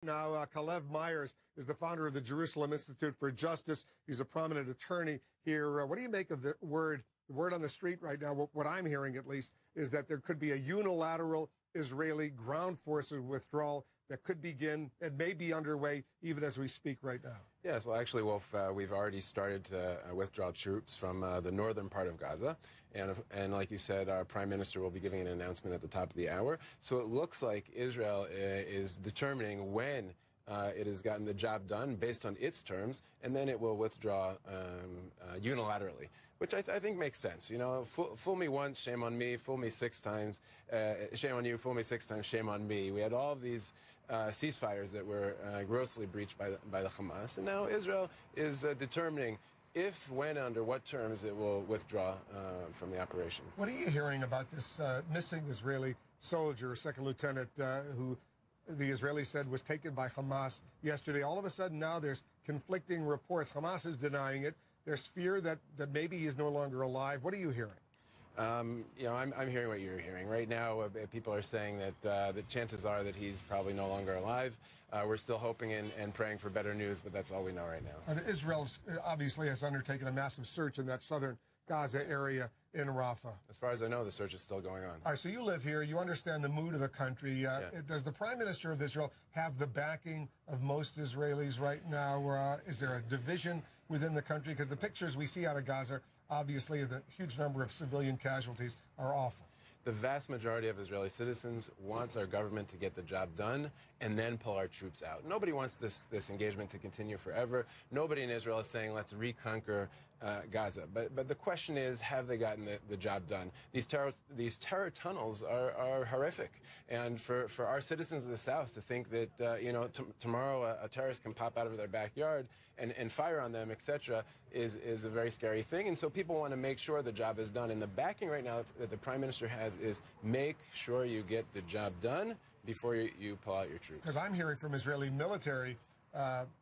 Now, Calev Myers is the founder of the Jerusalem Institute for Justice. He's a prominent attorney here. What do you make of the word on the street right now? What I'm hearing, at least, is that there could be a unilateral Israeli ground forces withdrawal that could begin and may be underway even as we speak right now. Yes, well, actually, Wolf, we've already started to withdraw troops from the northern part of Gaza. And like you said, our prime minister will be giving an announcement at the top of the hour. So it looks like Israel is determining when it has gotten the job done based on its terms, and then it will withdraw unilaterally, which I think makes sense. You know, fool me once, shame on me. Fool me 6 times, shame on you. Fool me 6 times, shame on me. We had all of these ceasefires that were grossly breached by the Hamas, and now Israel is determining if, when, under what terms it will withdraw from the operation. What are you hearing about this missing Israeli soldier, second lieutenant, who the Israelis said was taken by Hamas yesterday? All of a sudden now there's conflicting reports. Hamas is denying it. There's fear that maybe he's no longer alive. What are you hearing? You know, I'm hearing what you're hearing. Right now, people are saying that the chances are that he's probably no longer alive. We're still hoping and praying for better news, but that's all we know right now. And Israel obviously has undertaken a massive search in that southern Gaza area in Rafah. As far as I know, the search is still going on. All right, so you live here. You understand the mood of the country. Does the Prime Minister of Israel have the backing of most Israelis right now? Is there a division within the country? Because the pictures we see out of Gaza, obviously, the huge number of civilian casualties are awful. The vast majority of Israeli citizens wants our government to get the job done and then pull our troops out. Nobody wants this engagement to continue forever. Nobody in Israel is saying, let's reconquer Gaza. But the question is, have they gotten the job done? These terror tunnels are horrific. And for our citizens of the South to think that, you know, tomorrow a terrorist can pop out of their backyard and fire on them, etc., is a very scary thing. And so people want to make sure the job is done. And the backing right now that the Prime Minister has is make sure you get the job done before you pull out your troops. Because I'm hearing from Israeli military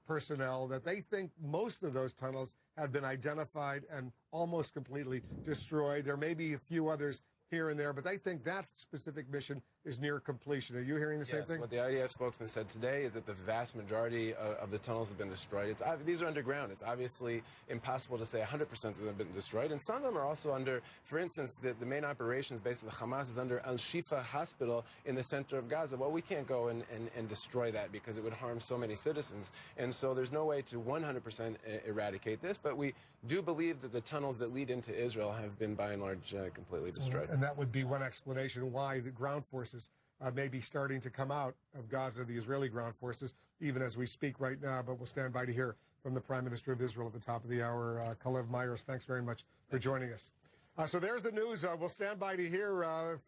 personnel that they think most of those tunnels have been identified and almost completely destroyed. There may be a few others here and there, but they think that specific mission is near completion. Are you hearing the same thing? What the IDF spokesman said today is that the vast majority of the tunnels have been destroyed. These are underground. It's obviously impossible to say 100% of them have been destroyed. And some of them are also under, for instance, the main operations base of the Hamas is under Al-Shifa Hospital in the center of Gaza. Well, we can't go and destroy that because it would harm so many citizens. And so there's no way to 100% eradicate this. But we do believe that the tunnels that lead into Israel have been, by and large, completely destroyed. And that would be one explanation why the ground forces may be starting to come out of Gaza, the Israeli ground forces, even as we speak right now. But we'll stand by to hear from the Prime Minister of Israel at the top of the hour. Calev Myers, thanks very much for joining us. So there's the news. We'll stand by to hear